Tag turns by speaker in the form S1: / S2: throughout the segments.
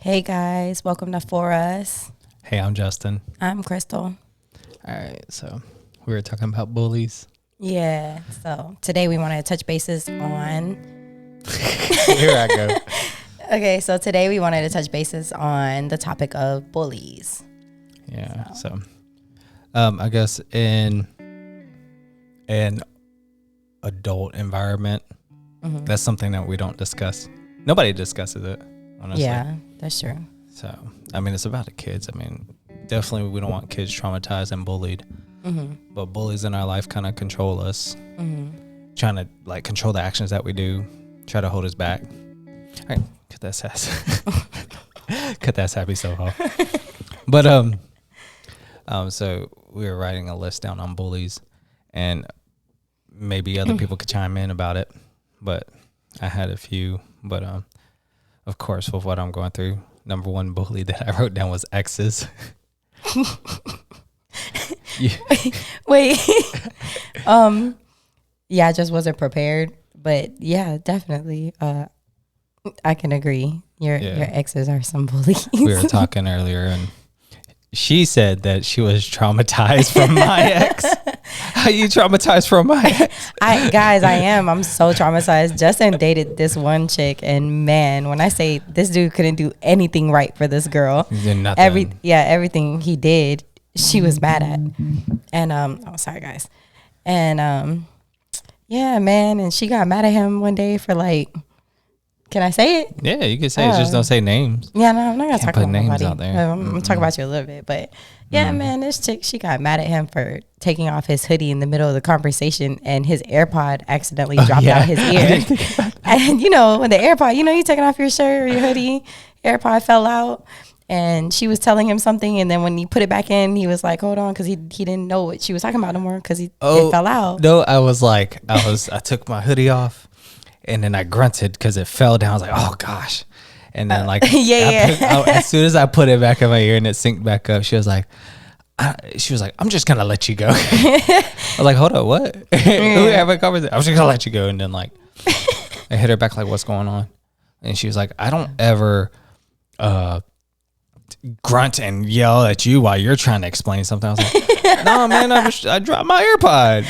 S1: Hey guys, welcome to ForUs.
S2: Hey, I'm Justin.
S1: I'm Crystal.
S2: All right, so we were talking about bullies.
S1: Yeah, so today we want to touch bases on.
S2: Here I go.
S1: Okay, so today we wanted to touch bases on the topic of bullies.
S2: Yeah, so I guess in an adult environment, that's something that we don't discuss. Nobody discusses it, honestly.
S1: Yeah, that's true.
S2: So, I mean, it's about the kids. I mean, definitely we don't want kids traumatized and bullied. But bullies in our life kind of control us, trying to like control the actions that we do, try to hold us back. All right, cut that sass. Cut that sappy so hard. But so we were writing a list down on bullies, and maybe other people could chime in about it. But I had a few. But of course, with what I'm going through, number one bully that I wrote down was exes.
S1: Wait. Yeah, I just wasn't prepared, but yeah, definitely. I can agree. Your exes are some bullies.
S2: We were talking earlier, and she said that she was traumatized from my ex. How you traumatized from my ex?
S1: I am. I'm so traumatized. Justin dated this one chick, and man, when I say this dude couldn't do anything right for this girl,
S2: He did nothing.
S1: Everything he did, she was mad at. And oh, sorry guys. And yeah, man, and she got mad at him one day for like. Can I say it?
S2: Yeah, you can say it. Just don't say names.
S1: Yeah, no, I'm not gonna
S2: Can't
S1: talk
S2: put
S1: about
S2: names
S1: nobody.
S2: out there.
S1: I'm gonna talk about you a little bit, but yeah, man, this chick, she got mad at him for taking off his hoodie in the middle of the conversation, and his AirPod accidentally dropped out his ear. And you know, when the AirPod, you taking off your shirt or your hoodie, AirPod fell out, and she was telling him something, and then when he put it back in, he was like, "Hold on," because he didn't know what she was talking about no more because it fell out.
S2: No, I took my hoodie off. And then I grunted because it fell down. I was like, "Oh gosh!" And then as soon as I put it back in my ear and it synced back up, she was like, "I'm just gonna let you go." I was like, "Hold up, what?" We were having a conversation. I was just gonna let you go, and then like I hit her back like, "What's going on?" And she was like, "I don't ever grunt and yell at you while you're trying to explain something." I was like, "No, man, I dropped my AirPod."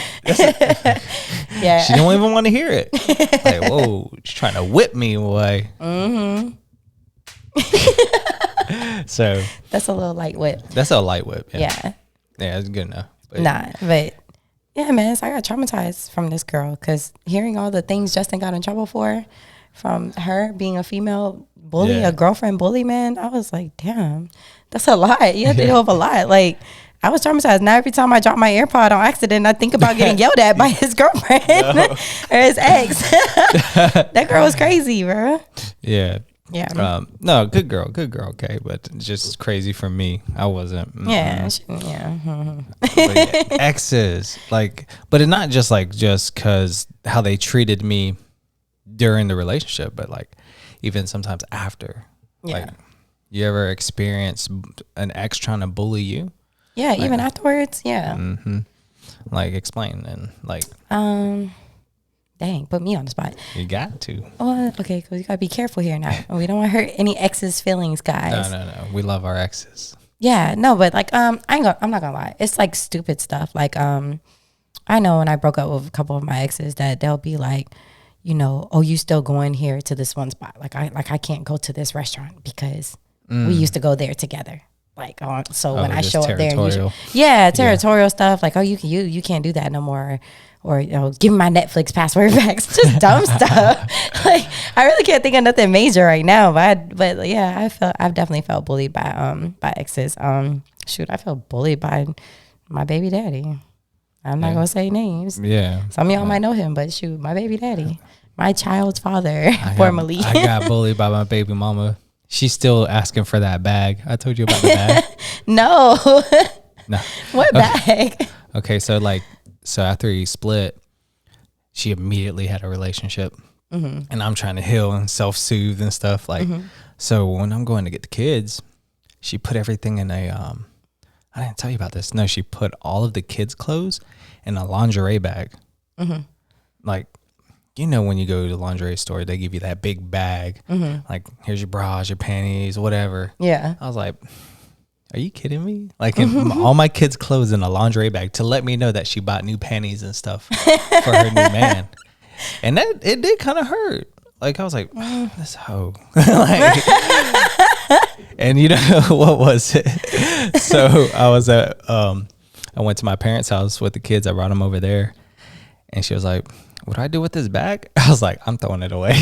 S1: Yeah,
S2: she don't even want to hear it. Like, whoa, she's trying to whip me away. So
S1: that's a little light whip.
S2: That's a light whip.
S1: Yeah,
S2: it's good enough. But
S1: but yeah, man, so I got traumatized from this girl because hearing all the things Justin got in trouble for, from her being a female bully, a girlfriend bully, man, I was like, damn, that's a lot. You have to deal with a lot. Like, I was traumatized. Now every time I drop my AirPod on accident, I think about getting yelled at by his girlfriend or his ex. That girl was crazy, bro.
S2: Yeah.
S1: Yeah.
S2: No, good girl. Okay, but just crazy for me. I wasn't.
S1: Yeah.
S2: But yeah, exes, like, but it's not just because how they treated me during the relationship, but like even sometimes after.
S1: Yeah.
S2: Like, you ever experience an ex trying to bully you?
S1: Yeah, even afterwards. Yeah.
S2: Like, explain and like.
S1: Dang, put me on the spot.
S2: You got to.
S1: Oh, okay, because you gotta be careful here now. We don't want to hurt any ex's feelings, guys.
S2: No. We love our exes.
S1: Yeah, no, but like, I'm not gonna lie. It's like stupid stuff. Like, I know when I broke up with a couple of my exes that they'll be like, oh, you still going here to this one spot? Like I can't go to this restaurant because we used to go there together. Like, so when I show up there, territorial stuff. Like, oh, you can't do that no more, or give me my Netflix password back. It's just dumb stuff. Like, I really can't think of nothing major right now. But yeah, I've definitely felt bullied by exes. I felt bullied by my baby daddy. I'm not gonna say names.
S2: Yeah,
S1: some of y'all might know him, but my baby daddy, my child's father, formerly.
S2: I got bullied by my baby mama. She's still asking for that bag. I told you about the bag.
S1: No. What
S2: okay.
S1: bag?
S2: Okay, so after he split, she immediately had a relationship, and I'm trying to heal and self-soothe and stuff. Like, so when I'm going to get the kids, she put everything in a I didn't tell you about this. No, she put all of the kids' clothes in a lingerie bag. Like, you know, when you go to the lingerie store, they give you that big bag. Like, here's your bras, your panties, whatever.
S1: Yeah.
S2: I was like, are you kidding me? Like, all my kids' clothes in a lingerie bag to let me know that she bought new panties and stuff for her new man. And it did kind of hurt. Like, I was like, this hoe. Like, and you know, what was it? So I went to my parents' house with the kids. I brought them over there. And she was like, what do I do with this bag? I was like, I'm throwing it away.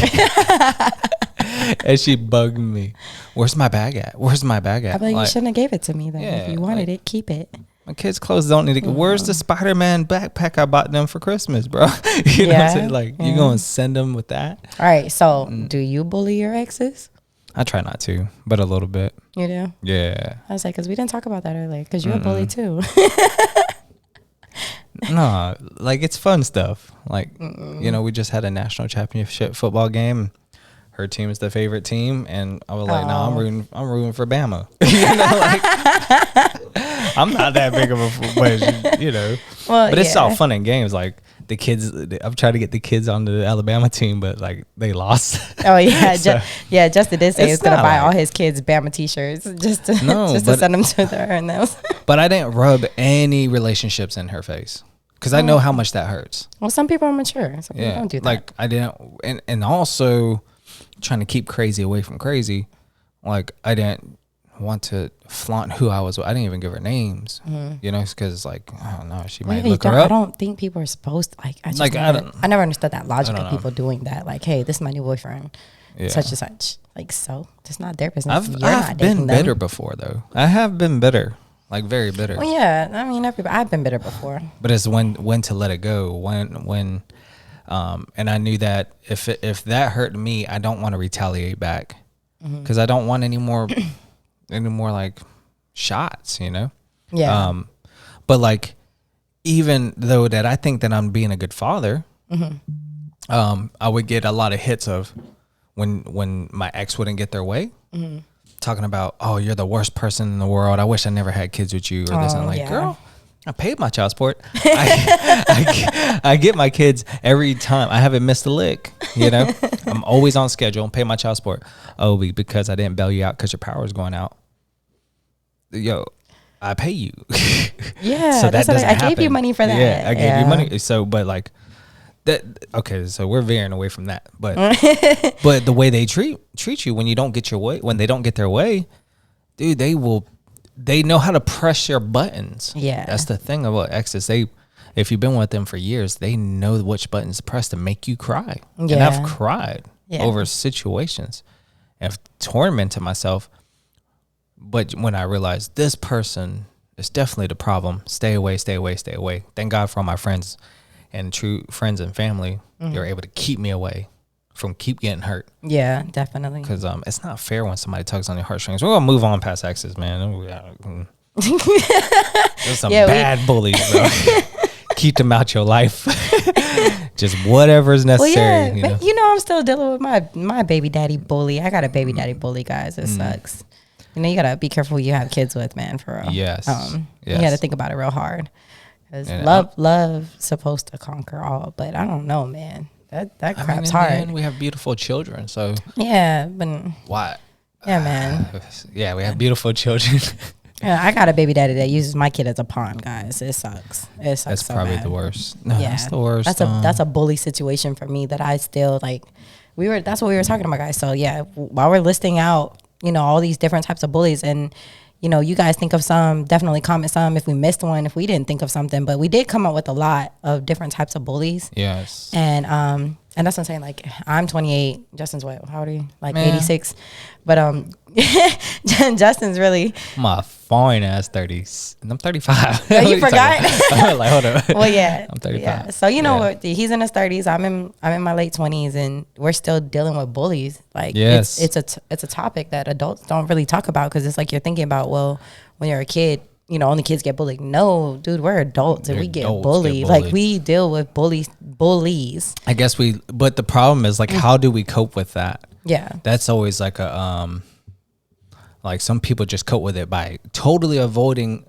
S2: And she bugged me. Where's my bag at? Where's my bag at?
S1: I'm like, you shouldn't have gave it to me then.
S2: Yeah,
S1: if you wanted it, keep it.
S2: My kids' clothes don't need to. Where's the Spider-Man backpack I bought them for Christmas, bro? You know what I'm saying? Like, you going to send them with that?
S1: All right. So, do you bully your exes?
S2: I try not to, but a little bit.
S1: You do?
S2: Yeah.
S1: I was like, because we didn't talk about that earlier. Because you're a bully too.
S2: No, like, it's fun stuff. Like, you know, we just had a national championship football game. Her team is the favorite team, and I was like, "No, I'm rooting for Bama." You know, like, I'm not that big of a, you know. Well, but it's all fun and games. Like, the kids, I'm trying to get the kids onto the Alabama team, but like, they lost.
S1: Oh yeah, so, Justin did say he's gonna buy
S2: like,
S1: all his kids Bama T-shirts just to send them to her and those.
S2: But I didn't rub any relationships in her face because I know how much that hurts.
S1: Well, some people are mature. Some people don't do that.
S2: Like, I didn't, and also trying to keep crazy away from crazy. Like, I didn't want to flaunt who I was with. I didn't even give her names, you know, because, like, I don't know, she might look her up.
S1: I don't think people are supposed to, I never understood that logic of people doing that. Like, hey, this is my new boyfriend, such and such. Like, so it's not their business.
S2: I've been bitter before, though. I have been bitter, like, very bitter.
S1: Well, yeah, I mean, I've been bitter before.
S2: But it's when to let it go. When and I knew that if that hurt me, I don't want to retaliate back because I don't want any more like shots, you know?
S1: Yeah.
S2: But like, even though that I think that I'm being a good father, I would get a lot of hits of when my ex wouldn't get their way, talking about, oh, you're the worst person in the world. I wish I never had kids with you or this. And I'm like, girl, I paid my child support. I get my kids every time. I haven't missed a lick, you know? I'm always on schedule and pay my child support. Oh, because I didn't bail you out because your power is going out. Yo, I pay you.
S1: Yeah,
S2: so that doesn't happen.
S1: I gave you money for that.
S2: Yeah, I gave you money. So, but like, that, okay, so we're veering away from that. But but the way they treat you when you don't get your way, when they don't get their way, dude, they know how to press your buttons.
S1: Yeah.
S2: That's the thing about exes. If you've been with them for years, they know which buttons to press to make you cry. Yeah. And I've cried over situations. I've tormented myself. But when I realized this person is definitely the problem, stay away, stay away, stay away. Thank God for all my friends and true friends and family. They were able to keep me away from keep getting hurt.
S1: Yeah, definitely.
S2: Because it's not fair when somebody tugs on your heartstrings. We're gonna move on past exes, man. There's some bad bullies, bro. Keep them out your life. Just whatever's necessary.
S1: Well, but I'm still dealing with my baby daddy bully. I got a baby daddy bully, guys. It sucks. You know, you gotta be careful who you have kids with, man. For real.
S2: Yes.
S1: You gotta think about it real hard. Because love supposed to conquer all, but I don't know, man. That crap's hard.
S2: We have beautiful children, so
S1: yeah, but
S2: why?
S1: Yeah, man.
S2: Yeah, we have beautiful children.
S1: Yeah, I got a baby daddy that uses my kid as a pawn, guys. It sucks. That's so
S2: probably
S1: bad.
S2: The worst. No,
S1: yeah,
S2: that's the worst.
S1: That's a bully situation for me that I still like. That's what we were talking about, guys. So yeah, while we're listing out, all these different types of bullies, and you guys think of some, definitely comment some if we missed one, if we didn't think of something, but we did come up with a lot of different types of bullies.
S2: Yes.
S1: And that's what I'm saying. Like, I'm 28. Justin's what? How old are you? Like 86. But Justin's really
S2: my fine ass 30s. And I'm 35.
S1: Oh, you forgot?
S2: Like, hold on.
S1: Well, yeah.
S2: I'm 35.
S1: Yeah. So what? He's in his 30s. I'm in my late 20s, and we're still dealing with bullies. Like,
S2: yes.
S1: it's a topic that adults don't really talk about, because it's like you're thinking about, well, when you're a kid, only kids get bullied. No, dude, we're adults and we get bullied. Like, we deal with bullies. I
S2: guess but the problem is, like, how do we cope with that?
S1: Yeah.
S2: That's always like like, some people just cope with it by totally avoiding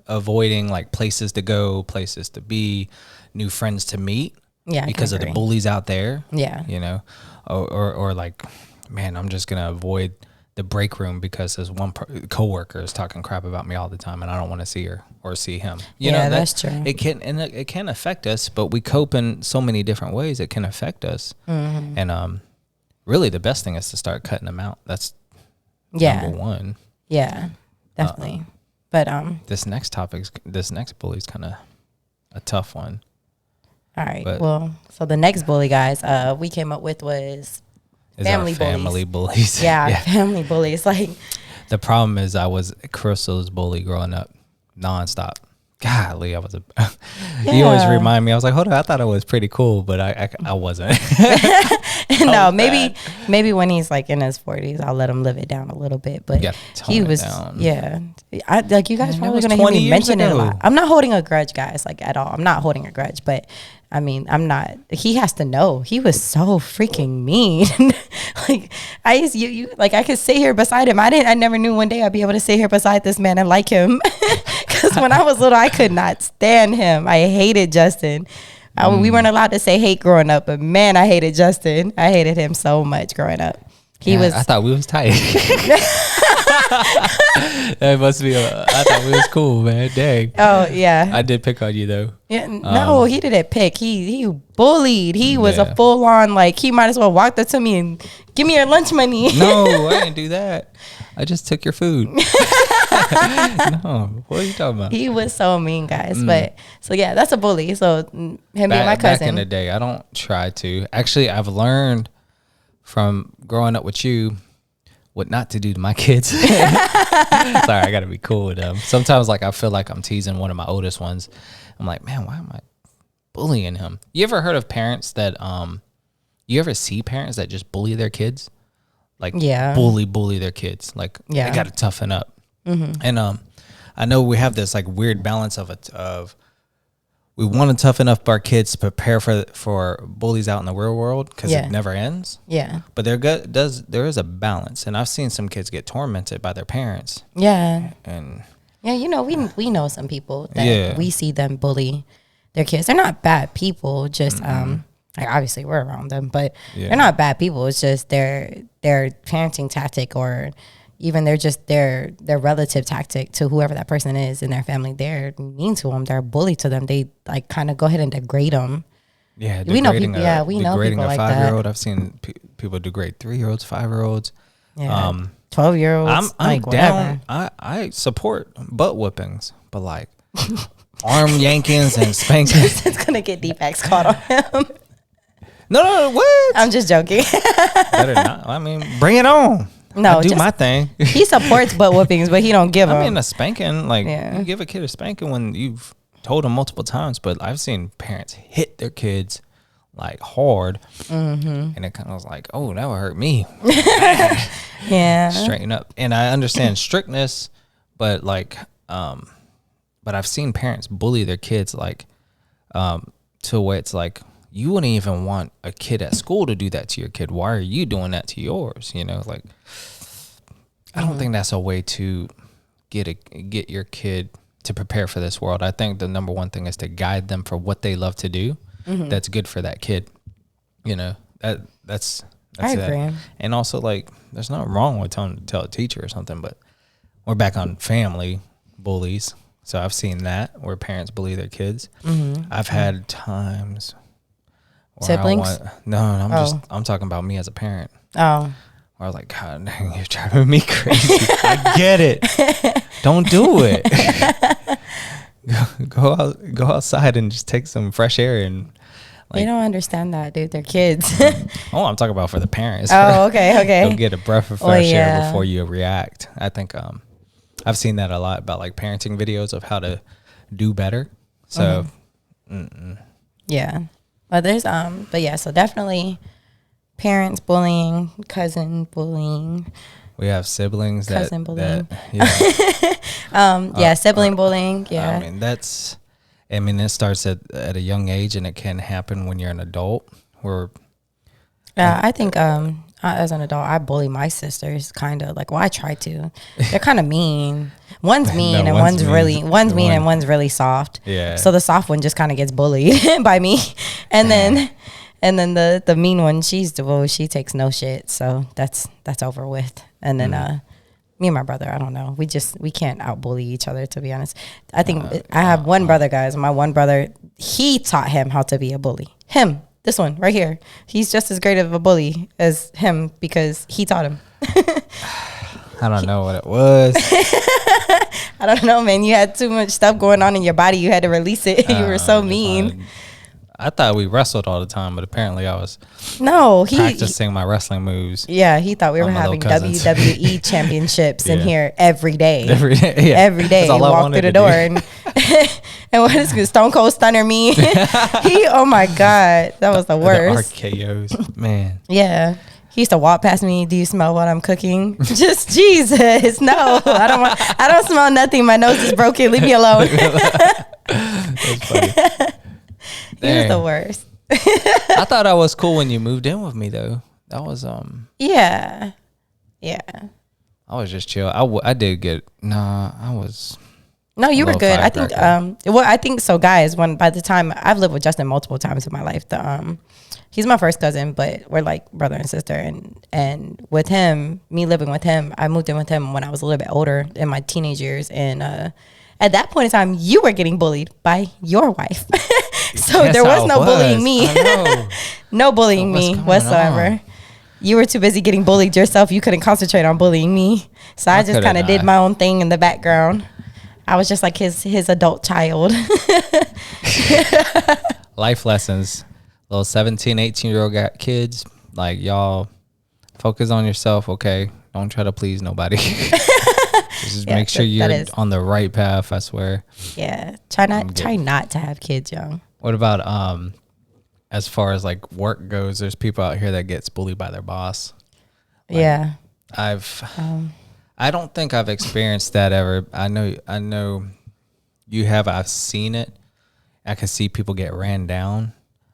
S2: like places to go, places to be, new friends to meet.
S1: Yeah,
S2: because of the
S1: agree.
S2: bullies out there.
S1: Yeah.
S2: You know, or like, man, I'm just gonna avoid the break room because this one coworker is talking crap about me all the time, and I don't want to see her or see him. You know,
S1: that's true.
S2: It can affect us, but we cope in so many different ways. It can affect us, and really, the best thing is to start cutting them out. That's number one.
S1: Yeah, definitely. But
S2: this next bully is kind of a tough one.
S1: All right. Well, so the next bully, guys, we came up with was family bullies. Yeah, family bullies. Like,
S2: the problem is I was Crystal's bully growing up, nonstop. Golly, I was you always remind me. I was like, hold on, I thought I was pretty cool, but I wasn't.
S1: No, maybe when he's like in his 40s, I'll let him live it down a little bit. But he was, I like, you guys probably gonna hear me mention it a lot. I'm not holding a grudge, guys, like at all. I'm not holding a grudge, but I mean, I'm not. He has to know he was so freaking mean. Like I could sit here beside him. I never knew one day I'd be able to sit here beside this man and like him. Because when I was little, I could not stand him. I hated Justin. We weren't allowed to say hate growing up, but man, I hated Justin. I hated him so much growing up.
S2: I thought we was tight. That must be. I thought we was cool, man. Dang.
S1: Oh yeah.
S2: I did pick on you though.
S1: Yeah. No, he didn't pick. He bullied. He was a full on, like, he might as well walked up to me and give me your lunch money.
S2: No, I didn't do that. I just took your food. No, what are you talking about?
S1: He was so mean, guys. But so yeah, that's a bully. So him being my cousin.
S2: Back in the day, I don't try to. Actually, I've learned from growing up with you what not to do to my kids. Sorry, I gotta be cool with them. Sometimes, like, I feel like I'm teasing one of my oldest ones. I'm like, man, why am I bullying him? You ever heard of parents that you ever see parents that just bully their kids? Like, bully their kids. Like, they gotta toughen up. And I know we have this like weird balance of we want to toughen up our kids to prepare for bullies out in the real world, because it never ends. Yeah. But there is a balance, and I've seen some kids get tormented by their parents. Yeah. And
S1: you know, we know some people that we see them bully their kids. They're not bad people, just like, obviously we're around them, but they're not bad people. It's just their parenting tactic, or even their relative tactic to whoever that person is in their family. They're mean to them. They're a bully to them. They like kind of go ahead and degrade them.
S2: Yeah,
S1: we know people. We know people like that.
S2: 5-year-old. I've seen people degrade 3-year-olds, 5-year-olds.
S1: Yeah, 12-year-olds.
S2: I'm down. I support butt whippings, but like arm yankings and spankings.
S1: It's gonna get Deepak's caught on him.
S2: No, what?
S1: I'm just joking.
S2: Better not. I mean, bring it on.
S1: No,
S2: I do my thing.
S1: He supports butt whoopings, but he don't give them.
S2: I mean, a spanking, like, you give a kid a spanking when you've told them multiple times, but I've seen parents hit their kids like hard, and it kind of was like, oh, that would hurt me.
S1: Yeah,
S2: straighten up. And I understand strictness, but like, but I've seen parents bully their kids like, to where it's like, you wouldn't even want a kid at school to do that to your kid. Why are you doing that to yours? You know, like, I don't think that's a way to get your kid to prepare for this world. I think the number one thing is to guide them for what they love to do. That's good for that kid. You know, that's
S1: I agree.
S2: And also, like, there's nothing wrong with telling to tell a teacher or something, but we're back on family bullies. So I've seen that where parents bully their kids. I've had times.
S1: Siblings?
S2: I'm talking about me as a parent.
S1: Oh.
S2: Where I was like, God dang, you're driving me crazy. I get it. Don't do it. Go outside and just take some fresh air and.
S1: Like, they don't understand that, dude. They're kids.
S2: Oh, I'm talking about for the parents.
S1: Oh, okay.
S2: Go get a breath of fresh air before you react. I think I've seen that a lot about like parenting videos of how to do better. So,
S1: yeah. But there's but yeah, so definitely parents bullying, cousin bullying.
S2: We have siblings
S1: cousin bullying.
S2: Sibling
S1: bullying. Yeah.
S2: I mean, it starts at a young age, and it can happen when you're an adult. I
S1: think as an adult, I bully my sisters, kind of like. Well, I try to. They're kind of mean. One's mean and one's mean and one's really soft.
S2: Yeah.
S1: So the soft one just kind of gets bullied by me, and then the mean one, she takes no shit. So that's over with. And then me and my brother, I don't know. We can't out bully each other, to be honest. I think I have one brother, guys. My one brother, he taught him how to be a bully. Him. This one right here. He's just as great of a bully as him because he taught him.
S2: I don't know what it was.
S1: I don't know, man. You had too much stuff going on in your body. You had to release it. You were so mean.
S2: I thought we wrestled all the time, but apparently I was practicing my wrestling moves.
S1: Yeah, he thought we were having WWE championships in here every day. Every day. You walk through the door and what is it? Stone Cold Stunner me. Oh my God, that was the worst.
S2: The RKOs, man.
S1: Yeah. He used to walk past me. Do you smell what I'm cooking? Just Jesus, no, I don't smell nothing. My nose is broken. Leave me alone.
S2: That's funny.
S1: He was the worst.
S2: I thought I was cool when you moved in with me, though. That was
S1: Yeah.
S2: I was just chill. I did get I was.
S1: No, you were good. I think. I think so, guys. By the time I've lived with Justin multiple times in my life, he's my first cousin, but we're like brother and sister. And with him, me living with him, I moved in with him when I was a little bit older in my teenage years, and at that point in time, you were getting bullied by your wife. So there was no bullying me. No bullying me whatsoever. You were too busy getting bullied yourself. You couldn't concentrate on bullying me. So I just kind of did my own thing in the background. I was just like his adult child.
S2: Life lessons. Little 17, 18-year-old kids, like, y'all focus on yourself, okay? Don't try to please nobody. Just make sure you're on the right path, I swear.
S1: Yeah. Try not to have kids young.
S2: What about as far as like work goes, there's people out here that gets bullied by their boss. Like,
S1: yeah.
S2: I don't think I've experienced that ever. I know you have. I've seen it. I can see people get ran down.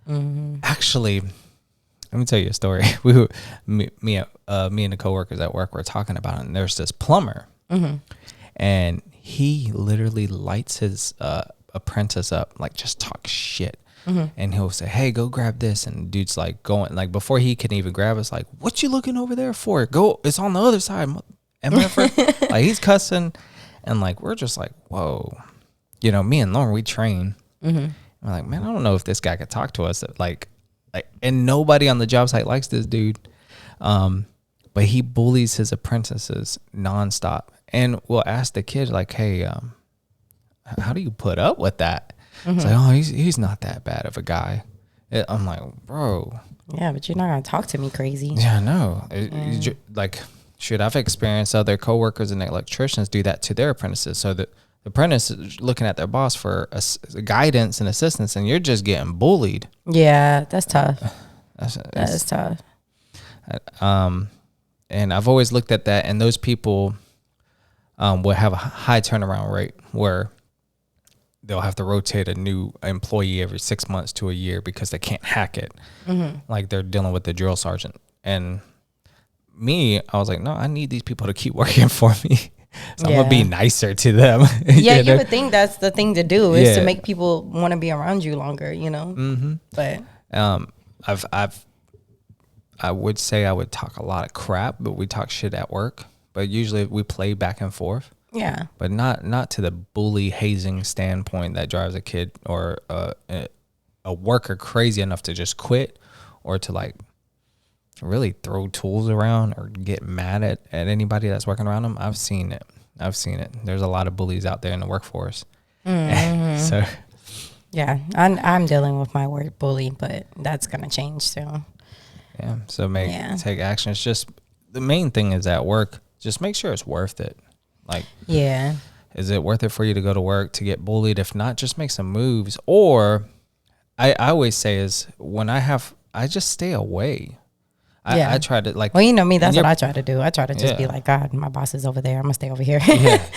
S2: Mm-hmm. Actually, let me tell you a story. Me and the coworkers at work were talking about it, and there's this plumber, and he literally lights his apprentice up, like just talk shit. And he'll say, "Hey, go grab this," and the dude's like going, like before he can even grab it's like, "What you looking over there for? Go, it's on the other side." Like he's cussing, and like we're just like, whoa, me and Lauren, we train. I'm like, man, I don't know if this guy could talk to us. Like, and nobody on the job site likes this dude. But he bullies his apprentices nonstop, and will ask the kid like, "Hey, how do you put up with that?" It's like, "Oh, he's not that bad of a guy." I'm like, bro.
S1: Yeah, but you're not gonna talk to me crazy.
S2: Yeah, no. Like, shoot, I've experienced other coworkers and electricians do that to their apprentices. So the apprentice is looking at their boss for guidance and assistance, and you're just getting bullied.
S1: Yeah, that's tough. That is tough.
S2: And I've always looked at that, and those people will have a high turnaround rate where they'll have to rotate a new employee every 6 months to a year because they can't hack it. Like they're dealing with the drill sergeant. And me, I was like, no, I need these people to keep working for me. So I'm going to be nicer to them.
S1: Yeah, you would think that's the thing to do is to make people want to be around you longer, But
S2: I would say I would talk a lot of crap, but we talk shit at work. But usually we play back and forth.
S1: Yeah.
S2: But not to the bully hazing standpoint that drives a kid or a worker crazy enough to just quit or to like really throw tools around or get mad at anybody that's working around them. I've seen it. There's a lot of bullies out there in the workforce. So
S1: yeah, I'm dealing with my work bully, but that's gonna change soon.
S2: Yeah. So take action. It's just the main thing is at work. Just make sure it's worth it. Like, is it worth it for you to go to work to get bullied? If not, just make some moves. Or I always say is when I just stay away. I try to like.
S1: Well, you know me, that's what I try to do. I try to just be like, God, my boss is over there. I'm gonna stay over here.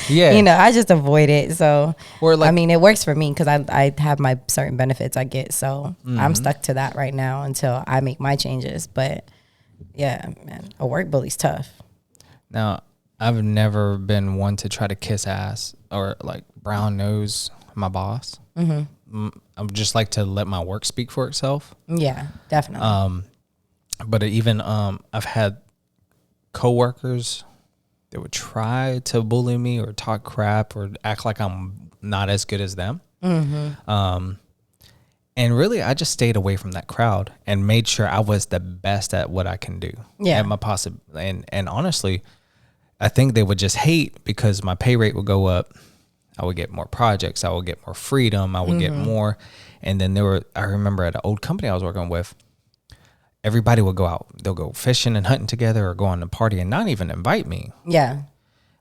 S2: Yeah.
S1: I just avoid it. So,
S2: or like,
S1: I mean, it works for me because I have my certain benefits I get. So I'm stuck to that right now until I make my changes. But Yeah, man. A work bully's tough.
S2: Now, I've never been one to try to kiss ass or like brown nose my boss. I would just like to let my work speak for itself.
S1: Yeah, definitely.
S2: But even I've had coworkers that would try to bully me or talk crap or act like I'm not as good as them. And really, I just stayed away from that crowd and made sure I was the best at what I can do.
S1: Yeah.
S2: At my and honestly, I think they would just hate because my pay rate would go up. I would get more projects. I would get more freedom. I would get more. And then I remember at an old company I was working with, everybody would go out. They'll go fishing and hunting together or go on a party and not even invite me.
S1: Yeah.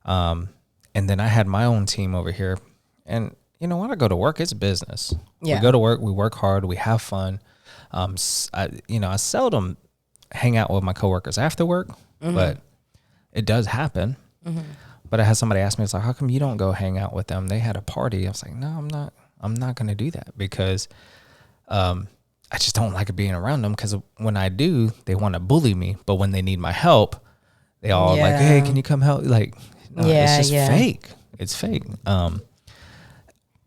S2: And then I had my own team over here. And you know, when I go to work, it's business.
S1: Yeah.
S2: We go to work, we work hard, we have fun. I seldom hang out with my coworkers after work, but it does happen. But I had somebody ask me, it's like, how come you don't go hang out with them? They had a party. I was like, no, I'm not going to do that because I just don't like being around them because when I do, they want to bully me. But when they need my help, they all like, hey, can you come help? Like, no, it's just fake. It's fake.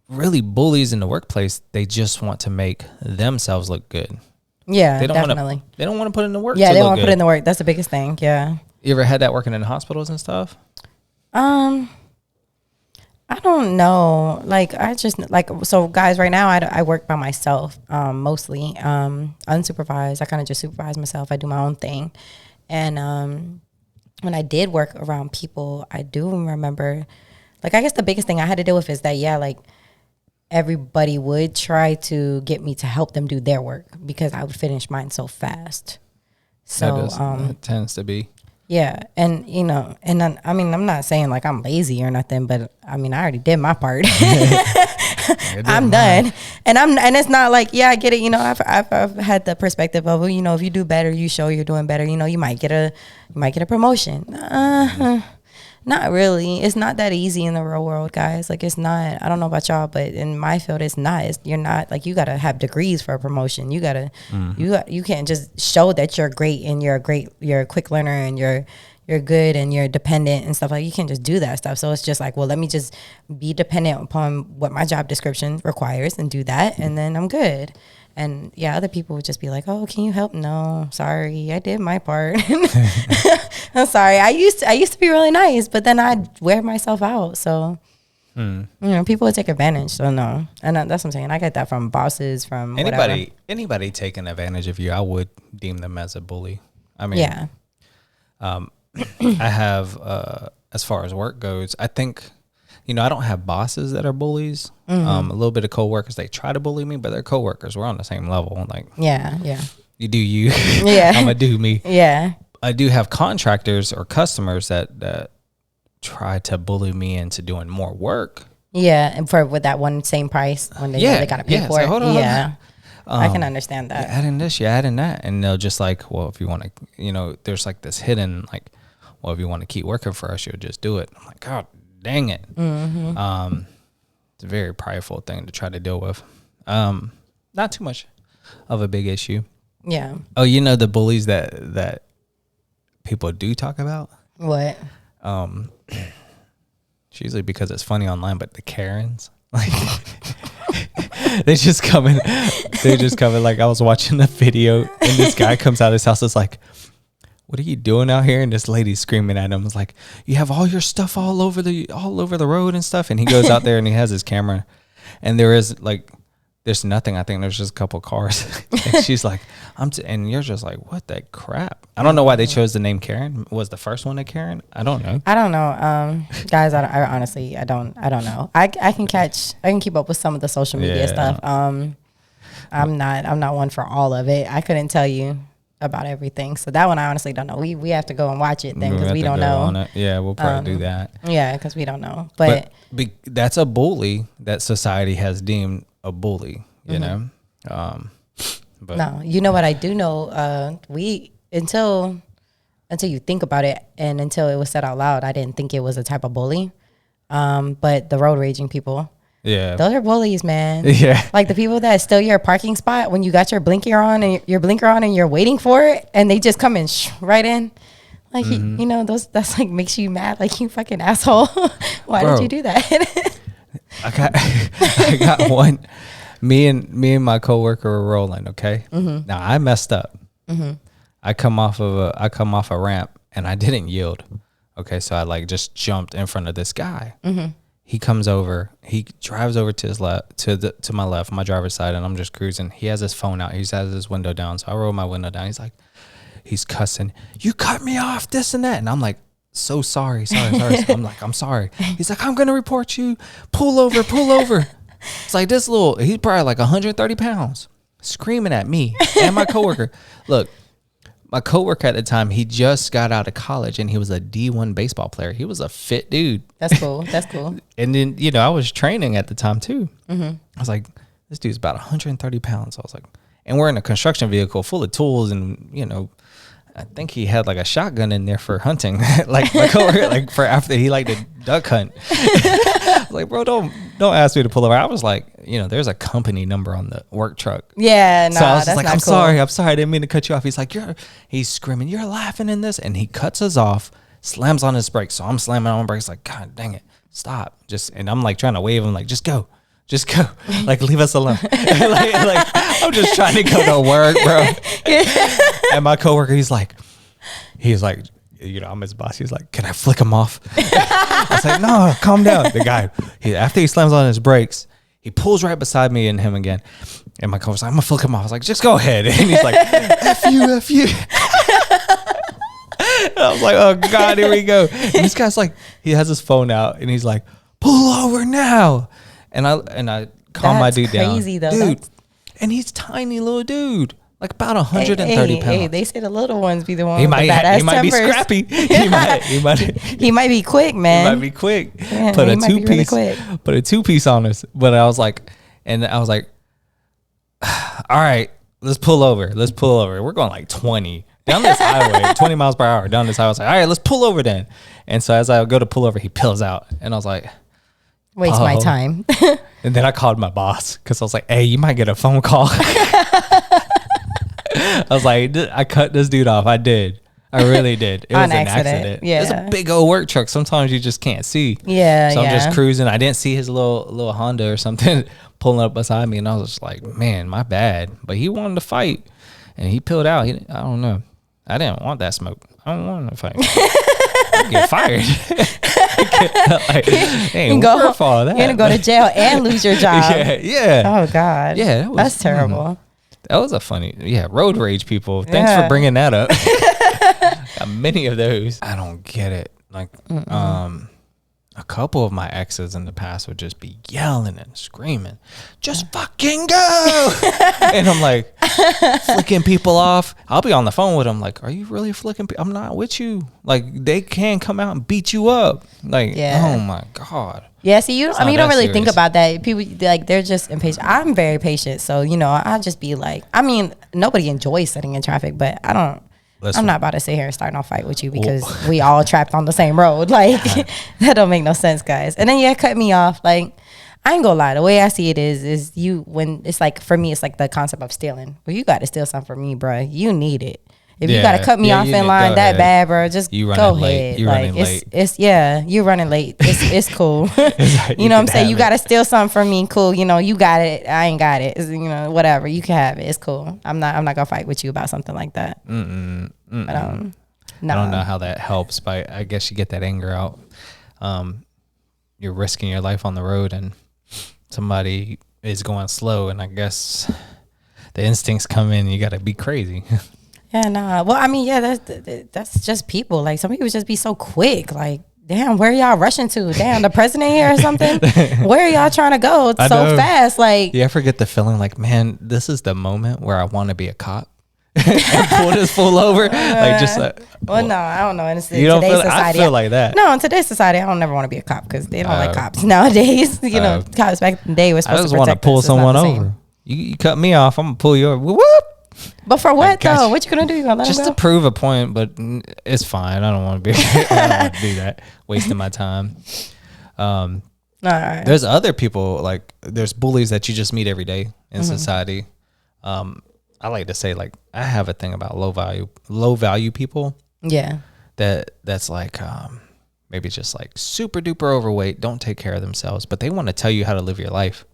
S2: Really, bullies in the workplace, they just want to make themselves look good.
S1: Yeah,
S2: they don't
S1: definitely.
S2: They don't want to put in the work.
S1: Yeah, they want to put in the work. That's the biggest thing. Yeah.
S2: You ever had that working in hospitals and stuff?
S1: I don't know. Like, I just so guys, right now I work by myself, mostly, unsupervised. I kind of just supervise myself. I do my own thing. And, when I did work around people, I do remember, like, I guess the biggest thing I had to deal with is that, like, everybody would try to get me to help them do their work because I would finish mine so fast. So,
S2: that tends to be.
S1: Yeah. And, and then, I mean, I'm not saying like I'm lazy or nothing, but I mean, I already did my part. I'm done. And it's not like, yeah, I get it. I've had the perspective of, if you do better, you show you're doing better, you might get a promotion. Not really. It's not that easy in the real world, guys. Like, it's not. I don't know about y'all, but in my field, it's not. You're not, like, you got to have degrees for a promotion. You got to, you can't just show that you're great and you're a quick learner and you're good and you're dependent and stuff. Like, you can't just do that stuff. So it's just like, well, let me just be dependent upon what my job description requires and do that, and then I'm good. And yeah, other people would just be like, "Oh, can you help?" No, sorry, I did my part. I'm sorry. I used to be really nice, but then I'd wear myself out. So people would take advantage. So no, and that's what I'm saying. I get that from bosses, from
S2: anybody taking advantage of you. I would deem them as a bully. I mean,
S1: yeah.
S2: I have as far as work goes, I think. I don't have bosses that are bullies. A little bit of coworkers, they try to bully me, but they're coworkers. We're on the same level. Like, yeah. You do you.
S1: Yeah.
S2: I'm going to do me.
S1: Yeah.
S2: I do have contractors or customers that try to bully me into doing more work.
S1: Yeah. And with that one same price when they got to pay for it. Hold on. I can understand that.
S2: You're adding this, you're adding that. And they'll just like, well, if you want to, there's like this hidden, like, well, if you want to keep working for us, you'll just do it. I'm like, God dang it. It's a very prideful thing to try to deal with. Not too much of a big issue.
S1: Yeah.
S2: Oh, the bullies that people do talk about?
S1: What?
S2: It's usually because it's funny online, but the Karens, like, they're just coming. Like, I was watching a video and this guy comes out of his house. It's like, what are you doing out here? And this lady's screaming at him. It's like, you have all your stuff all over the road and stuff. And he goes out there and he has his camera, and there's nothing. I think there's just a couple cars. And she's like, and you're just like, what the crap? I don't know why they chose the name Karen. Was the first one a Karen? I don't know.
S1: Guys, I honestly, I don't know. I can keep up with some of the social media stuff. I'm not one for all of it. I couldn't tell you about everything, so that one I honestly don't know. We have to go and watch it then because we don't know.
S2: Yeah, we'll probably do that.
S1: Yeah, because we don't know. But
S2: that's a bully that society has deemed a bully. You know. But
S1: no, you know what I do know. We until you think about it and until it was said out loud, I didn't think it was a type of bully. But the road raging people,
S2: Yeah.
S1: Those are bullies, man.
S2: Yeah.
S1: Like the people that steal your parking spot when you got your blinker on and you're waiting for it, and they just come in right in. Like, you know, that's like makes you mad. Like, you fucking asshole. Why did you do that?
S2: I got one. Me and my coworker were rolling. Okay. Now I messed up. I come off a ramp and I didn't yield. Okay. So I like just jumped in front of this guy. He comes over, he drives over to his left, to my left, my driver's side, and I'm just cruising. He has his phone out. He has his window down. So I roll my window down. He's cussing, "You cut me off, this and that." And I'm like, "So sorry. So I'm like, "I'm sorry." He's like, "I'm going to report you. Pull over." It's like this he's probably like 130 pounds screaming at me and my coworker. Look, my coworker at the time, he just got out of college and he was a D1 baseball player. He was a fit dude.
S1: That's cool.
S2: And then, you know, I was training at the time too. I was like, this dude's about 130 pounds. I was like, and we're in a construction vehicle full of tools, and, you know, I think he had like a shotgun in there for hunting. Like my coworker, like for after he liked to duck hunt. I was like, bro, don't ask me to pull over. I was like, you know, there's a company number on the work truck.
S1: Yeah, no,
S2: so I was
S1: that's
S2: like,
S1: not
S2: I'm
S1: cool.
S2: sorry, I didn't mean to cut you off. He's like, he's screaming, "You're laughing in this," and he cuts us off, slams on his brakes. So I'm slamming on my brakes, like, God dang it, stop! And I'm like trying to wave him, like, just go, like leave us alone. like I'm just trying to go to work, bro. And my coworker, he's like, you know, I'm his boss. He's like, "Can I flick him off?" I was like, "No, calm down." The guy, after he slams on his brakes, he pulls right beside me and him again. And my coworker's like, "I'm gonna flick him off." I was like, "Just go ahead." And he's like, F you. And I was like, "Oh God, here we go." And this guy's like, he has his phone out and he's like, "Pull over now." And I calm my dude down.
S1: Crazy though,
S2: dude. And he's tiny little dude. Like about 130 pounds.
S1: Hey, they say the little ones be the ones.
S2: He
S1: with
S2: might,
S1: the badass
S2: he might be
S1: tempers.
S2: scrappy.
S1: He might be quick, man.
S2: He might be quick.
S1: Yeah,
S2: Put
S1: he
S2: a
S1: might be really
S2: 2-piece.
S1: quick.
S2: Put a 2-piece on us. But I was like, all right, let's pull over. We're going like 20 down this highway, 20 miles per hour down this highway. I was like, all right, let's pull over then. And so as I go to pull over, he peels out. And I was like,
S1: Waste my time.
S2: And then I called my boss because I was like, "Hey, you might get a phone call." I was like, I cut this dude off. I did. I really did. It was an accident.
S1: Yeah.
S2: It's a big old work truck. Sometimes you just can't see.
S1: Yeah.
S2: So I'm just cruising. I didn't see his little Honda or something pulling up beside me. And I was just like, man, my bad. But he wanted to fight. And he peeled out. I don't know. I didn't want that smoke. I don't want to fight. I get fired. You're
S1: gonna go to jail and lose your job.
S2: Yeah.
S1: Oh God.
S2: Yeah.
S1: That's terrible.
S2: That was a funny, road rage people. Thanks for bringing that up. Got many of those. I don't get it. Like, a couple of my exes in the past would just be yelling and screaming, "Just fucking go!" And I'm like, flicking people off. I'll be on the phone with them, like, "Are you really flicking people? I'm not with you." Like, they can come out and beat you up. Like, oh my God.
S1: Yeah, see, you don't really think
S2: serious. about
S1: that. People, like, they're just impatient. I'm very patient. So, you know, I'll just be like, I mean, nobody enjoys sitting in traffic, but I'm not about to sit here and start no fight with you because we all trapped on the same road. Like, that don't make no sense, guys. And then cut me off. Like, I ain't gonna lie. The way I see it is when it's like, for me, it's like the concept of stealing. Well, you got to steal something from me, bro. You need it. If you got to cut me off in line that bad, bro, just go ahead.
S2: You running late.
S1: You running late. It's cool. You know what I'm saying? You got to steal something from me. Cool. You know, you got it. I ain't got it. You know, whatever. You can have it. It's cool. I'm not gonna fight with you about something like that. But, no.
S2: I don't know how that helps, but I guess you get that anger out. You're risking your life on the road and somebody is going slow, and I guess the instincts come in. You got to be crazy.
S1: Yeah, nah. Well, I mean, yeah, that's just people. Like, some people just be so quick. Like, damn, where y'all rushing to? Damn, the president here or something? Where are y'all trying to go so fast? Like,
S2: you ever get the feeling like, man, this is the moment where I want to be a cop and pull this fool over? Like, just
S1: well, no, I don't know. In
S2: today's society, I feel like that.
S1: No, in today's society, I don't never want to be a cop because they don't like cops nowadays. You know, cops back in the day were supposed to protect us.
S2: I just want to pull someone over. You cut me off, I'm gonna pull you over. Whoop.
S1: But for what though? What you gonna do? You gonna let
S2: just
S1: him go?
S2: To prove a point, but it's fine. I don't want to be. I don't want to do that. Wasting my time.
S1: All right.
S2: There's other people, like there's bullies that you just meet every day in society. I like to say, like, I have a thing about low value people.
S1: Yeah.
S2: That's like maybe just like super duper overweight, don't take care of themselves, but they want to tell you how to live your life.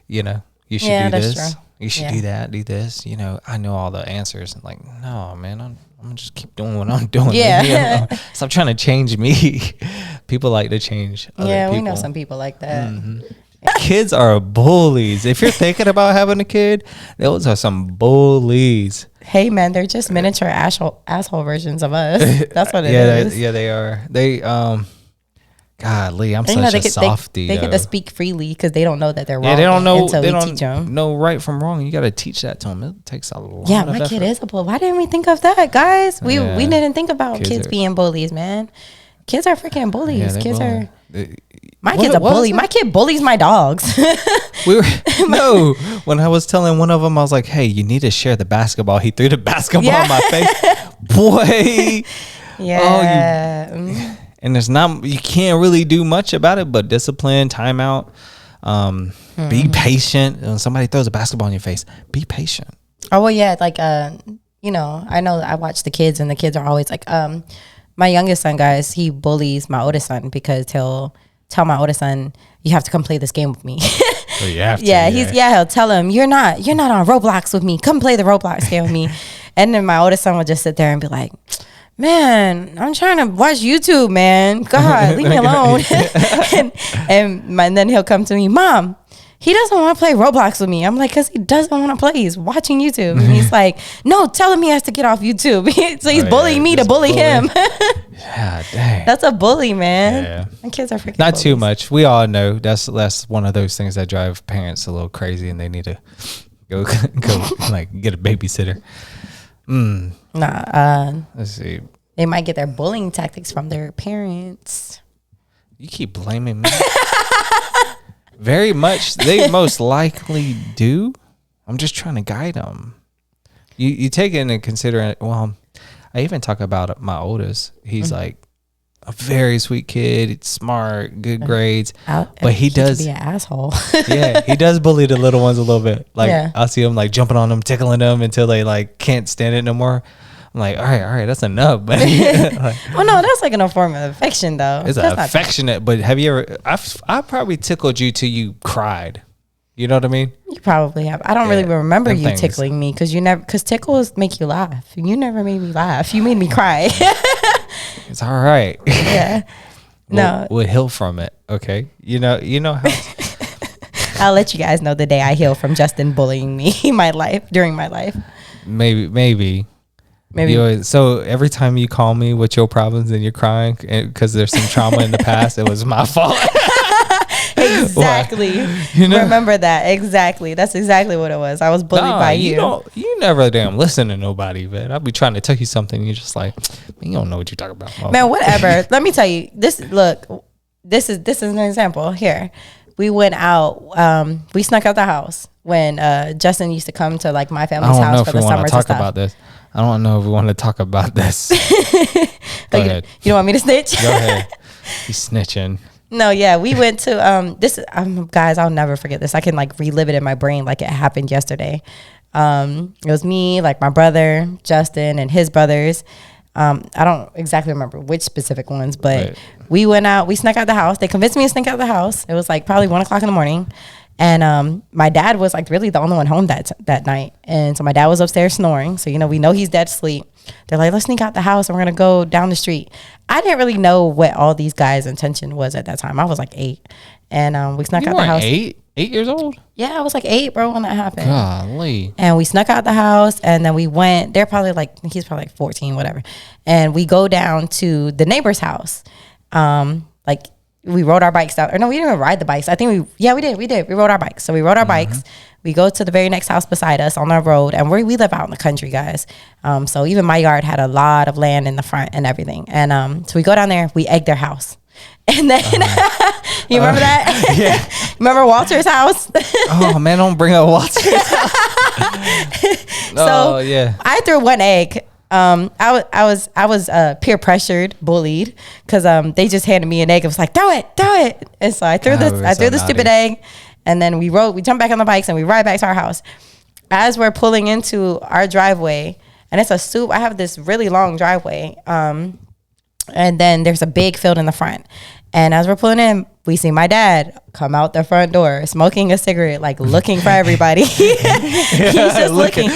S2: You know, you should do this. True. You should do that, do this. You know, I know all the answers. And like, no, man, I'm gonna just keep doing what I'm doing.
S1: Yeah.
S2: Stop trying to change me. People like to change other people.
S1: We know some people like that.
S2: Kids are bullies. If you're thinking about having a kid, those are some bullies.
S1: Hey man, they're just miniature asshole versions of us. That's what it is.
S2: Yeah, they are. They Golly, I'm such a softie.
S1: They get to speak freely because they don't know that they're wrong.
S2: Yeah, they don't know.
S1: Until
S2: they
S1: we
S2: don't
S1: teach them.
S2: know right from wrong. You got to teach that to them. It takes a lot.
S1: Yeah,
S2: of
S1: my
S2: effort.
S1: kid is a bully. Why didn't we think of that, guys? We didn't think about kids being bullies, man. Kids are freaking bullies. Kids are. My kid's a bully. My kid bullies my dogs.
S2: When I was telling one of them, I was like, "Hey, you need to share the basketball." He threw the basketball in my face, boy.
S1: Yeah.
S2: And you can't really do much about it, but discipline, timeout, be patient. When somebody throws a basketball in your face, be patient.
S1: Oh well, yeah. Like you know I watch the kids, and the kids are always like, my youngest son, guys, he bullies my oldest son because he'll tell my oldest son, you have to come play this game with me.
S2: So you have to,
S1: he'll tell him, you're not on Roblox with me. Come play the Roblox game with me. And then my oldest son would just sit there and be like, man, I'm trying to watch YouTube, man. God, leave me alone. and then he'll come to me, Mom, he doesn't want to play Roblox with me. I'm like, because he doesn't want to play. He's watching YouTube. And he's like, no, tell him he has to get off YouTube. So he's bullying me to bully him.
S2: Yeah, dang.
S1: That's a bully, man.
S2: Yeah.
S1: And kids are freaking
S2: Not
S1: bullies.
S2: too much. We all know that's one of those things that drive parents a little crazy, and they need to go like get a babysitter. Let's see.
S1: They might get their bullying tactics from their parents.
S2: You keep blaming me. Very much. They most likely do. I'm just trying to guide them. You take it into consideration. Well, I even talk about my oldest. He's like a very sweet kid. He's smart, good grades. But he does
S1: be an asshole.
S2: Yeah, he does bully the little ones a little bit. Like I'll see him like jumping on them, tickling them until they like can't stand it no more. I'm like, all right, that's enough. But
S1: well, no, that's like a form of affection, though.
S2: It's affectionate. But have you ever? I probably tickled you till you cried. You know what I mean?
S1: You probably have. I don't really remember you tickling me because tickles make you laugh. You never made me laugh. You made me cry.
S2: It's all right.
S1: Yeah.
S2: We'll heal from it. Okay. You know how.
S1: I'll let you guys know the day I heal from Justin bullying me during my life.
S2: Maybe. So every time you call me with your problems and you're crying because there's some trauma in the past, it was my fault.
S1: Exactly. Remember that. Exactly. That's exactly what it was. I was bullied by you.
S2: You never damn listen to nobody, man. I'll be trying to tell you something. And you're just like, man, you don't know what you're talking about.
S1: Man, whatever. Let me tell you. This is an example. Here. We went out. We snuck out the house when Justin used to come to like my family's house for the summer stuff.
S2: About this. I don't know if we want to talk about this. Go ahead.
S1: You don't want me to snitch?
S2: Go ahead. He's snitching.
S1: No, yeah, we went to this. Guys, I'll never forget this. I can like relive it in my brain like it happened yesterday. It was me, like my brother Justin, and his brothers. I don't exactly remember which specific ones, but we went out. We snuck out the house. They convinced me to sneak out the house. It was like probably 1:00 in the morning. And my dad was like really the only one home that night. And so my dad was upstairs snoring. So, we know he's dead asleep. They're like, let's sneak out the house and we're going to go down the street. I didn't really know what all these guys' intention was at that time. I was like 8. And we snuck out the house.
S2: 8 years old?
S1: Yeah, I was like 8, bro, when that happened.
S2: Golly.
S1: And we snuck out the house and then we went, he's probably like 14, whatever. And we go down to the neighbor's house. We rode our bikes down. Or no, we didn't even ride the bikes. I think we did. We rode our bikes. So we rode our bikes. We go to the very next house beside us on our road. And we live out in the country, guys. So even my yard had a lot of land in the front and everything. And so we go down there. We egg their house. And then, you remember that?
S2: Yeah.
S1: Remember Walter's house?
S2: Oh, man, don't bring up Walter's house.
S1: So yeah. I threw one egg. I was peer pressured, bullied, because they just handed me an egg. It was like, throw it, and so I threw the stupid egg, and then we jumped back on the bikes and we ride back to our house. As we're pulling into our driveway, and it's I have this really long driveway, and then there's a big field in the front. And as we're pulling in, we see my dad come out the front door, smoking a cigarette, like looking for everybody. He's just looking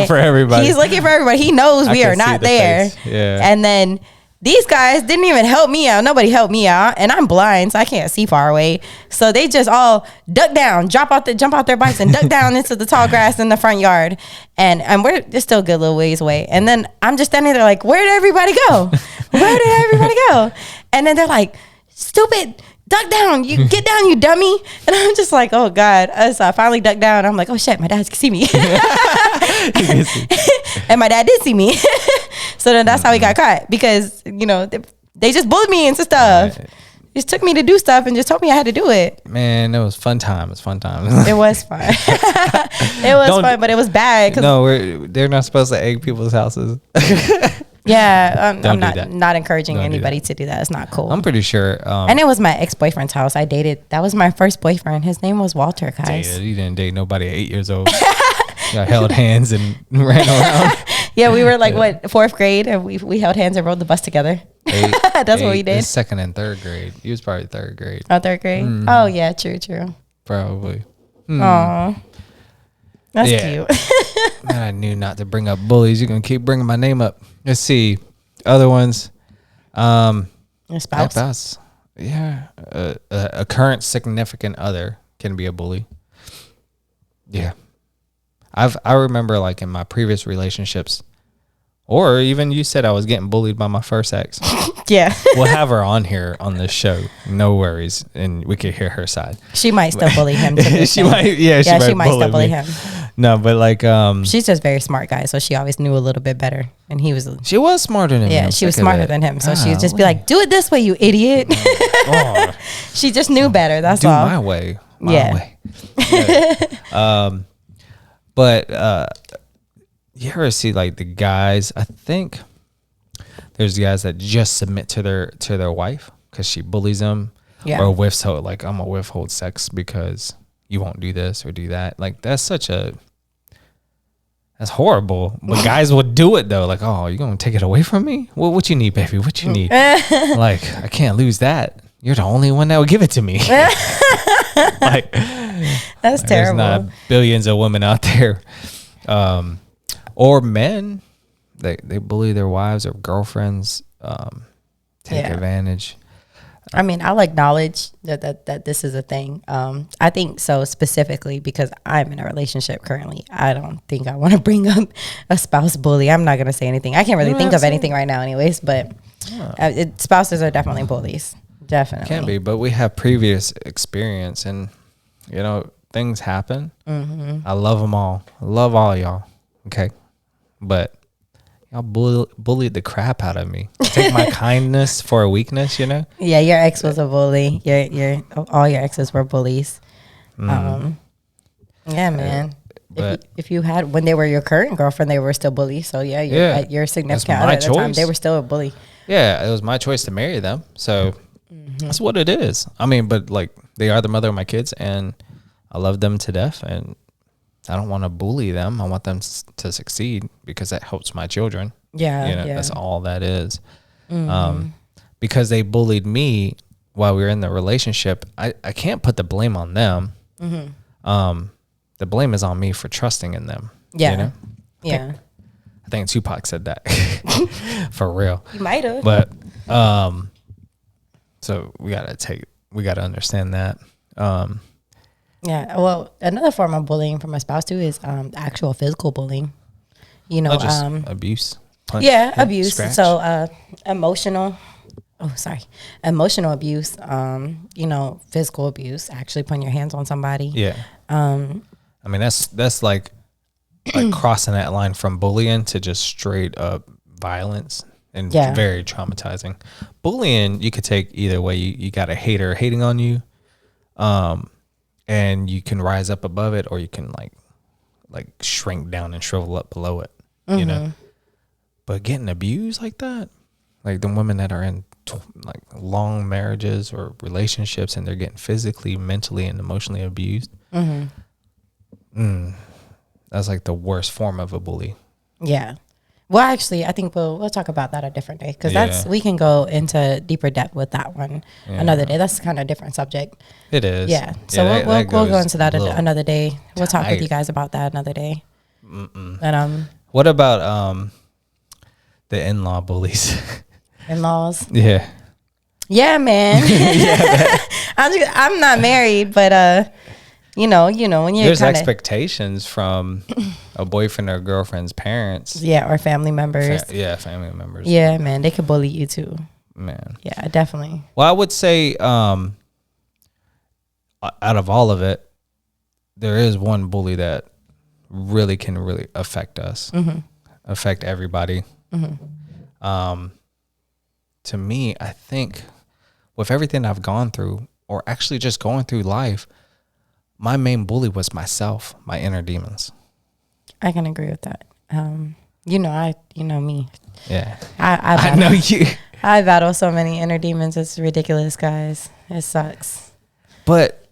S2: for everybody.
S1: He's looking for everybody. He knows we are not there.
S2: Yeah.
S1: And then these guys didn't even help me out. Nobody helped me out, and I'm blind, so I can't see far away. So they just all duck down, jump out their bikes, and duck down into the tall grass in the front yard. And we're just still a good little ways away. And then I'm just standing there like, where did everybody go? Where did everybody go? And then they're like, stupid, duck down, you get down, you dummy. And I'm just like, oh God. So I finally ducked down. I'm like, oh shit, my dad can see me. And my dad did see me. So then that's how he got caught, because, they just bullied me into stuff. Right. Just took me to do stuff and just told me I had to do it.
S2: Man, it was fun time. It was fun.
S1: It was fun. It was fun, but it was bad.
S2: No, they're not supposed to egg people's houses.
S1: Yeah, I'm not encouraging anybody to do that. It's not cool.
S2: I'm pretty sure.
S1: And it was my ex-boyfriend's house. I dated. That was my first boyfriend. His name was Walter, guys.
S2: You didn't date nobody at 8 years old. Got held hands and ran around.
S1: Yeah, we were like, fourth grade, and we held hands and rode the bus together. That's what we did.
S2: Second and third grade. He was probably third grade.
S1: Oh, third grade? Oh, yeah, true.
S2: Probably.
S1: Oh, that's cute.
S2: I knew not to bring up bullies. You're going to keep bringing my name up. Let's see. Other ones.
S1: Your spouse?
S2: Yeah. A current significant other can be a bully. Yeah. I remember, like, in my previous relationships, or even you said I was getting bullied by my first ex.
S1: Yeah.
S2: We'll have her on here on this show. No worries. And we could hear her side.
S1: She might still bully him.
S2: She might still bully
S1: him.
S2: No, but like,
S1: she's just very smart, guy. So she always knew a little bit better. And
S2: she was smarter than him.
S1: Yeah, she was smarter than him. So she would just be like, do it this way, you idiot. She just knew better. That's all.
S2: Do my way. My way. Yeah. But you ever see like the guys? I think there's guys that just submit to their wife because she bullies them, or withhold. Like, I'm gonna withhold sex because you won't do this or do that. Like, that's horrible. But guys would do it though. Like, oh, you gonna take it away from me? Well, what you need, baby? What you need? Like, I can't lose that. You're the only one that would give it to me. Like,
S1: that's terrible.
S2: There's not billions of women out there. Or men, they bully their wives or girlfriends, take advantage.
S1: I mean, I'll acknowledge that this is a thing. I think so, specifically because I'm in a relationship currently. I don't think I want to bring up a spouse bully. I'm not going to say anything. I can't really think of anything right now anyways, but spouses are definitely bullies. Definitely.
S2: Can be, but we have previous experience and, things happen.
S1: Mm-hmm.
S2: I love them all. I love all y'all. Okay. But y'all bullied the crap out of me. Take my kindness for a weakness, Yeah,
S1: your ex was a bully. All your exes were bullies. Yeah, man. If you had, when they were your current girlfriend, they were still bullies. So your significant other at the time, they were still a bully.
S2: Yeah, it was my choice to marry them. So that's what it is. I mean, but like, they are the mother of my kids, and I love them to death, and I don't want to bully them. I want them to succeed because that helps my children.
S1: Yeah,
S2: that's all that is. Because they bullied me while we were in the relationship, I can't put the blame on them. The blame is on me for trusting in them.
S1: Yeah.
S2: I think Tupac said that. For real.
S1: You might have.
S2: But so we gotta understand that.
S1: Yeah. Well, another form of bullying from a spouse too is actual physical bullying.
S2: Just abuse.
S1: Punch, abuse. Scratch. So emotional abuse, physical abuse, actually putting your hands on somebody.
S2: Yeah. I mean, that's like crossing that line from bullying to just straight up violence, and very traumatizing. Bullying, you could take either way. You got a hater hating on you, and you can rise up above it, or you can like shrink down and shrivel up below it. But getting abused like that, like the women that are in like long marriages or relationships and they're getting physically, mentally, and emotionally abused. That's like the worst form of a bully.
S1: Yeah. Well, actually, I think we'll talk about that a different day, because we can go into deeper depth with that one another day. That's kind of a different subject.
S2: It is.
S1: Yeah. So we'll go into that another day. We'll talk with you guys about that another day. And
S2: what about the in-law bullies?
S1: In-laws?
S2: Yeah.
S1: Yeah, man. I'm not married, but you know, when you're
S2: there's expectations from a boyfriend or girlfriend's parents.
S1: Yeah, or family members.
S2: Family members.
S1: Yeah, man, they could bully you too.
S2: Man.
S1: Yeah, definitely.
S2: Well, I would say out of all of it, there is one bully that really can affect us, affect everybody. To me, I think with everything I've gone through, or actually just going through life, my main bully was myself, my inner demons.
S1: I can agree with that. You know me.
S2: Yeah.
S1: I
S2: know you.
S1: I battle so many inner demons. It's ridiculous, guys. It sucks.
S2: But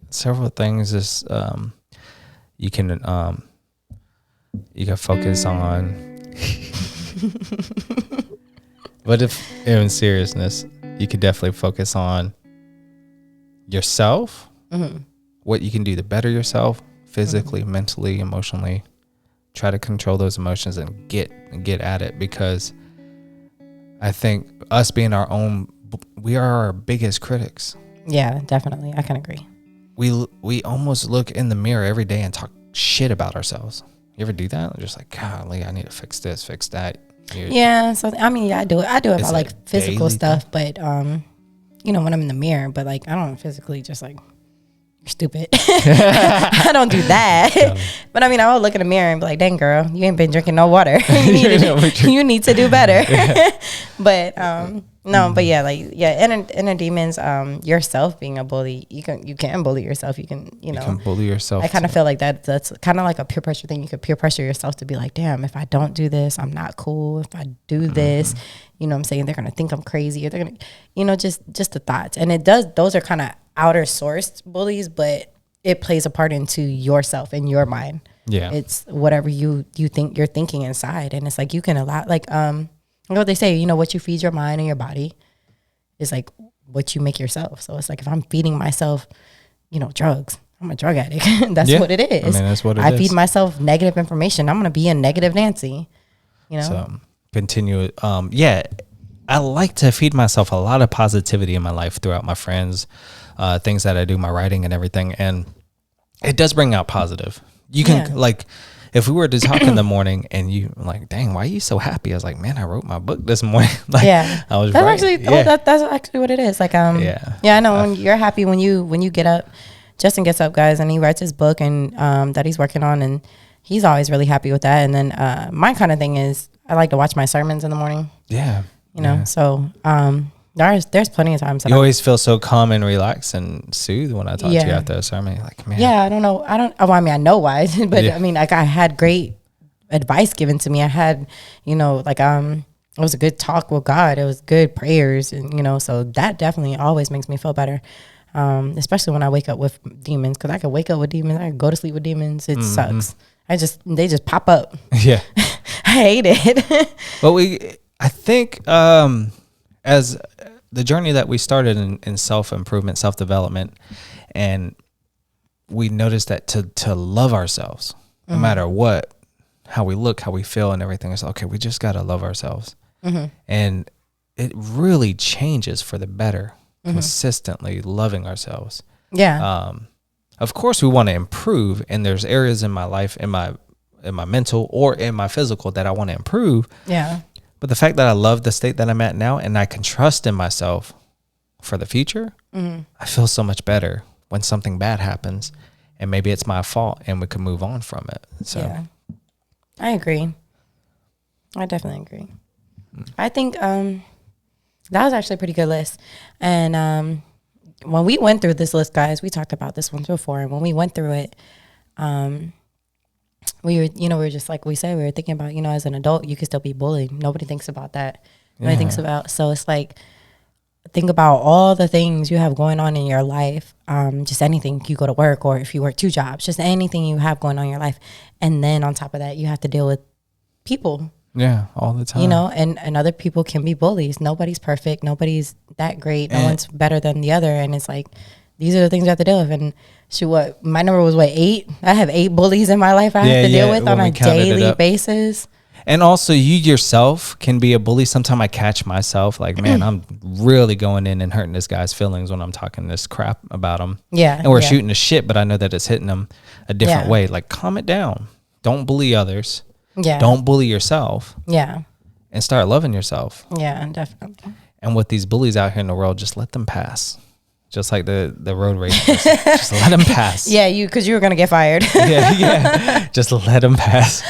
S2: several things is you can focus on. But if in seriousness, you could definitely focus on yourself, what you can do to better yourself physically, mentally, emotionally. Try to control those emotions and get at it, because I think us being we are our biggest critics.
S1: Yeah, definitely. I can agree.
S2: We almost look in the mirror every day and talk shit about ourselves. You ever do that? Just like, golly, I need to fix this, fix that.
S1: Yeah. So I mean, I do it. I do it about like physical stuff, but when I'm in the mirror, but like I don't physically just like, you're stupid. I don't do that. Yeah. But I mean, I will look in the mirror and be like, dang girl, you ain't been drinking no water. You need to do better. Yeah. But no, but yeah, like inner demons, yourself being a bully, you can bully yourself. You can
S2: bully yourself.
S1: I kind of feel like that's kind of like a peer pressure thing. You could peer pressure yourself to be like, damn, if I don't do this, I'm not cool. If I do this, you know what I'm saying, they're gonna think I'm crazy, or they're gonna just the thoughts. And those are kind of outer sourced bullies, but it plays a part into yourself and your mind. Yeah, it's whatever you think you're thinking inside, and it's like you can allow, like what they say, what you feed your mind and your body is like what you make yourself. So it's like if I'm feeding myself, drugs, I'm a drug addict. That's what it is. I mean, that's what it is. I feed myself negative information, I'm gonna be a negative Nancy. So
S2: continue. I like to feed myself a lot of positivity in my life throughout my friends, things that I do, my writing and everything, and it does bring out positive. You can like, if we were to talk in the morning and you like, dang, why are you so happy? I was like, man, I wrote my book this morning. Like, I was
S1: that's actually what it is. Like, I know when you're happy when you get up. Justin gets up, guys, and he writes his book and that he's working on, and he's always really happy with that. And then my kind of thing is I like to watch my sermons in the morning. Yeah. So there's plenty of times that
S2: you always feel so calm and relaxed and soothed when I talk to you after a sermon. You're like, man.
S1: Yeah, I don't know. I know why, but I mean, like I had great advice given to me. I had, it was a good talk with God. It was good prayers, and so that definitely always makes me feel better. Especially when I wake up with demons, because I could wake up with demons. I could go to sleep with demons. It sucks. They just pop up. Yeah, I hate it.
S2: But I think as the journey that we started in self-improvement, self-development, and we noticed that to love ourselves, no matter what, how we look, how we feel and everything, it's okay, we just got to love ourselves. And it really changes for the better, consistently loving ourselves. Yeah. Of course we want to improve, and there's areas in my life, in my mental or in my physical that I want to improve. Yeah. But the fact that I love the state that I'm at now and I can trust in myself for the future, I feel so much better when something bad happens and maybe it's my fault and we can move on from it. So yeah,
S1: I agree. I definitely agree. I think that was actually a pretty good list. And when we went through this list, guys, we talked about this one before. And when we went through it, we were just like we said, we were thinking about, as an adult, you could still be bullied. Nobody thinks about that. Nobody thinks about, so it's like, think about all the things you have going on in your life. Just anything, you go to work, or if you work 2 jobs, just anything you have going on in your life. And then on top of that, you have to deal with people.
S2: Yeah, all the time.
S1: And other people can be bullies. Nobody's perfect. Nobody's that great. No one's better than the other. And it's like, these are the things you have to deal with. And my number was 8? I have 8 bullies in my life I have to deal with on a daily basis.
S2: And also, you yourself can be a bully. Sometimes I catch myself like, man, I'm really going in and hurting this guy's feelings when I'm talking this crap about him.
S1: Yeah.
S2: And we're shooting the shit, but I know that it's hitting him a different way. Like, calm it down. Don't bully others.
S1: Yeah.
S2: Don't bully yourself.
S1: Yeah.
S2: And start loving yourself.
S1: Yeah, definitely.
S2: And with these bullies out here in the world, just let them pass. Just like the road racers. Just let them pass.
S1: Yeah, because you were going to get fired.
S2: yeah. Just let them pass.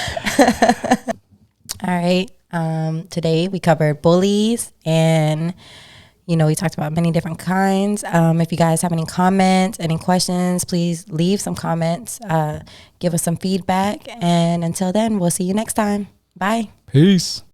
S1: All right. Today we covered bullies, and we talked about many different kinds. If you guys have any comments, any questions, please leave some comments. Give us some feedback, and until then, we'll see you next time. Bye.
S2: Peace.